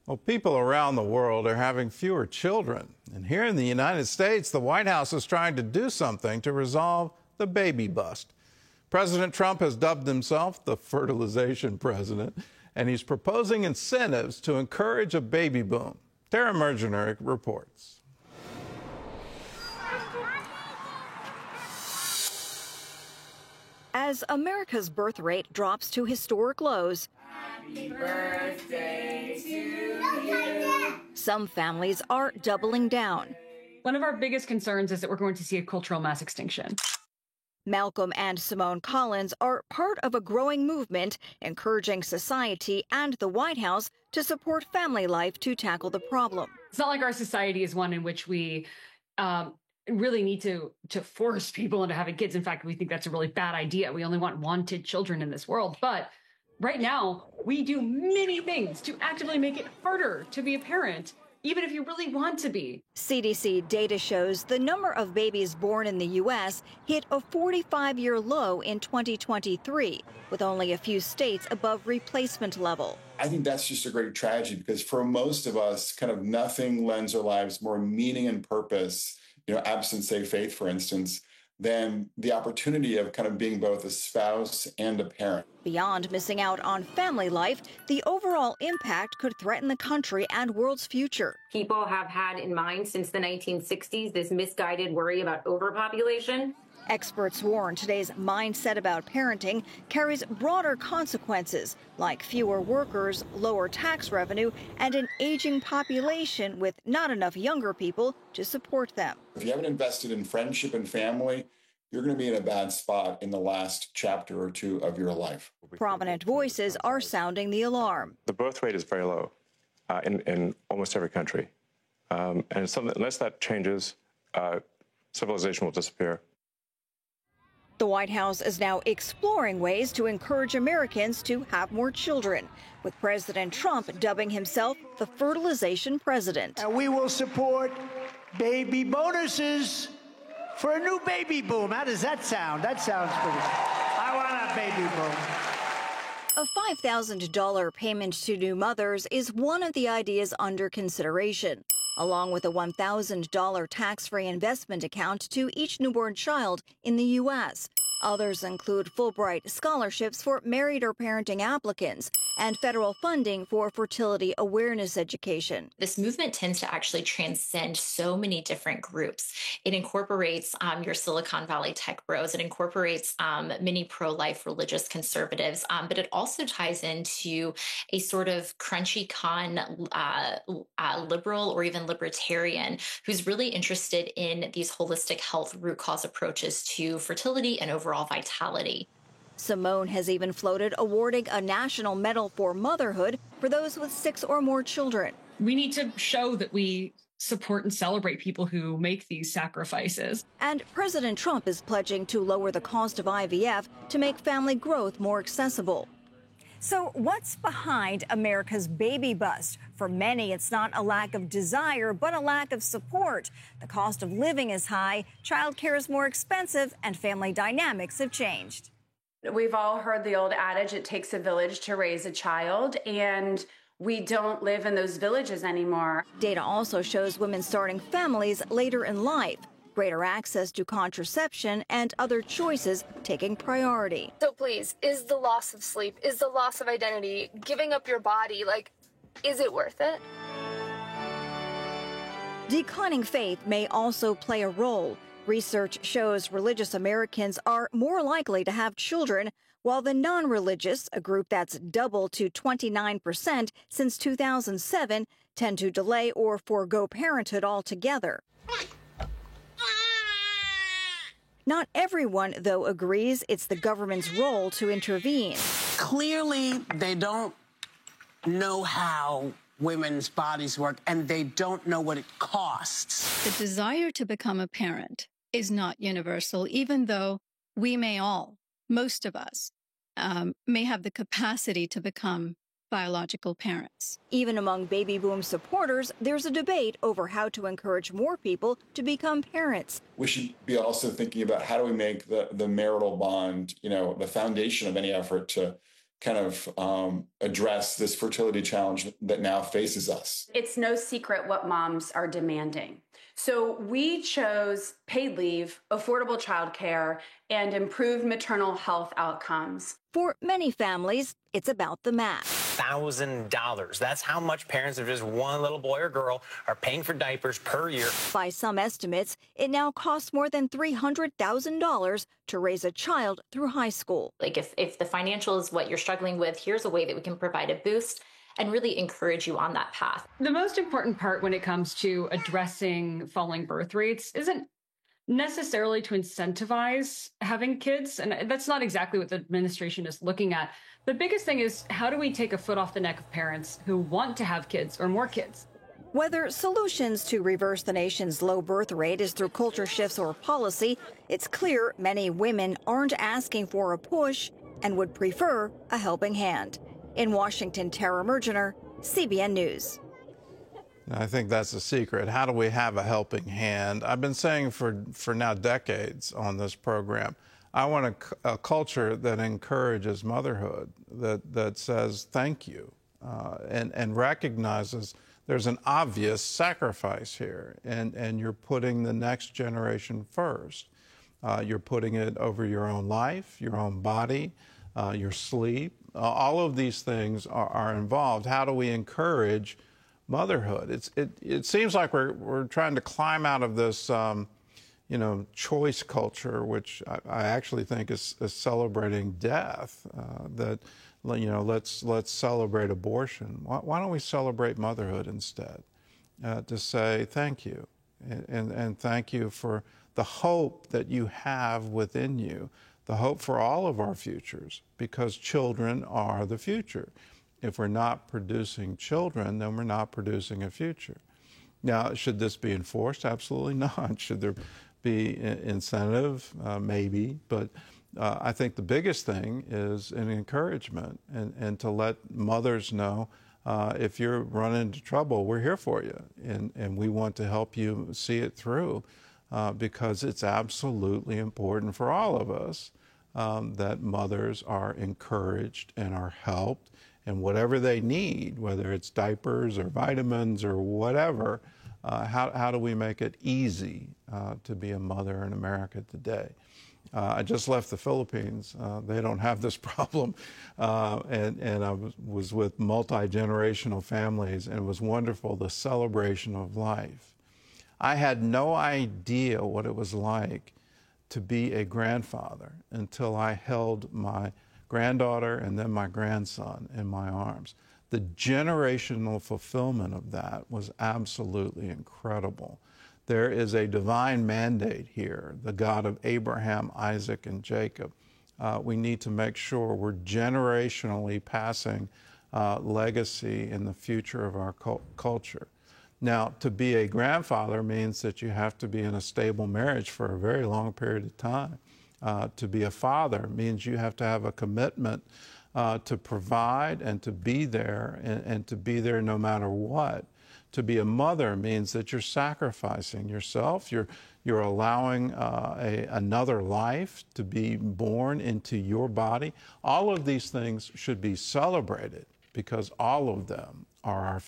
Well, people around the world are having fewer children. And here in the United States, the White House is trying to do something to resolve the baby bust. President Trump has dubbed himself the fertilization president, and he's proposing incentives to encourage a baby boom. Tara Mergener reports. As America's birth rate drops to historic lows, happy birthday to you. Some families are doubling down. One of our biggest concerns is that we're going to see a cultural mass extinction. Malcolm and Simone Collins are part of a growing movement encouraging society and the White House to support family life to tackle the problem. It's not like our society is one in which we really need to force people into having kids. In fact, we think that's a really bad idea. We only want wanted children in this world. But right now, we do many things to actively make it harder to be a parent, even if you really want to be. CDC data shows the number of babies born in the U.S. hit a 45-year low in 2023, with only a few states above replacement level. I think that's just a great tragedy because for most of us, kind of nothing lends our lives more meaning and purpose, absent, say, faith, for instance, than the opportunity of kind of being both a spouse and a parent. Beyond missing out on family life, the overall impact could threaten the country and world's future. People have had in mind since the 1960s this misguided worry about overpopulation. Experts warn today's mindset about parenting carries broader consequences, like fewer workers, lower tax revenue, and an aging population with not enough younger people to support them. If you haven't invested in friendship and family, you're going to be in a bad spot in the last chapter or two of your life. Prominent voices are sounding the alarm. The birth rate is very low in almost every country. And unless that changes, civilization will disappear. The White House is now exploring ways to encourage Americans to have more children, with President Trump dubbing himself the fertilization president. And we will support baby bonuses for a new baby boom. How does that sound? That sounds pretty. I want a baby boom. A $5,000 payment to new mothers is one of the ideas under consideration, along with a $1,000 tax-free investment account to each newborn child in the U.S. Others include Fulbright scholarships for married or parenting applicants and federal funding for fertility awareness education. This movement tends to actually transcend so many different groups. It incorporates your Silicon Valley tech bros. It incorporates many pro-life religious conservatives, but it also ties into a sort of crunchy con liberal or even libertarian who's really interested in these holistic health root cause approaches to fertility and overall vitality. Simone has even floated awarding a national medal for motherhood for those with 6 or more children. We need to show that we support and celebrate people who make these sacrifices. And President Trump is pledging to lower the cost of IVF to make family growth more accessible. So what's behind America's baby bust? For many, it's not a lack of desire, but a lack of support. The cost of living is high, childcare is more expensive, and family dynamics have changed. We've all heard the old adage, it takes a village to raise a child, and we don't live in those villages anymore. Data also shows women starting families later in life, greater access to contraception, and other choices taking priority. So please, is the loss of sleep, is the loss of identity, giving up your body, is it worth it? Declining faith may also play a role. Research shows religious Americans are more likely to have children, while the non-religious, a group that's doubled to 29% since 2007, tend to delay or forego parenthood altogether. Not everyone, though, agrees it's the government's role to intervene. Clearly, they don't know how women's bodies work, and they don't know what it costs. The desire to become a parent is not universal, even though we may all, most of us, may have the capacity to become biological parents. Even among baby boom supporters, there's a debate over how to encourage more people to become parents. We should be also thinking about how do we make the marital bond, the foundation of any effort to kind of address this fertility challenge that now faces us. It's no secret what moms are demanding. So we chose paid leave, affordable childcare, and improved maternal health outcomes. For many families, it's about the math. $1,000. That's how much parents of just one little boy or girl are paying for diapers per year. By some estimates, it now costs more than $300,000 to raise a child through high school. Like if the financial is what you're struggling with, here's a way that we can provide a boost and really encourage you on that path. The most important part when it comes to addressing falling birth rates isn't necessarily to incentivize having kids, and that's not exactly what the administration is looking at. The biggest thing is, how do we take a foot off the neck of parents who want to have kids or more kids? Whether solutions to reverse the nation's low birth rate is through culture shifts or policy, it's clear many women aren't asking for a push and would prefer a helping hand. In Washington, Tara Mergener, CBN News. I think that's the secret. How do we have a helping hand? I've been saying for now decades on this program, I want a culture that encourages motherhood, that says thank you, and recognizes there's an obvious sacrifice here, and you're putting the next generation first. You're putting it over your own life, your own body, your sleep. All of these things are involved. How do we encourage motherhood? It seems like we're trying to climb out of this, choice culture, which I actually think is celebrating death. Let's celebrate abortion. Why don't we celebrate motherhood instead? To say thank you, and thank you for the hope that you have within you, the hope for all of our futures, because children are the future. If we're not producing children, then we're not producing a future. Now, should this be enforced? Absolutely not. Should there be incentive? Maybe. But I think the biggest thing is an encouragement and to let mothers know if you're running into trouble, we're here for you. And we want to help you see it through because it's absolutely important for all of us that mothers are encouraged and are helped. And whatever they need, whether it's diapers or vitamins or whatever, how do we make it easy to be a mother in America today? I just left the Philippines. They don't have this problem. And I was with multi-generational families, and it was wonderful, the celebration of life. I had no idea what it was like to be a grandfather until I held my granddaughter and then my grandson in my arms. The generational fulfillment of that was absolutely incredible. There is a divine mandate here, the God of Abraham, Isaac, and Jacob. We need to make sure we're generationally passing legacy in the future of our culture. Now, to be a grandfather means that you have to be in a stable marriage for a very long period of time. To be a father means you have to have a commitment to provide and to be there, and to be there no matter what. To be a mother means that you're sacrificing yourself. You're allowing another life to be born into your body. All of these things should be celebrated because all of them are our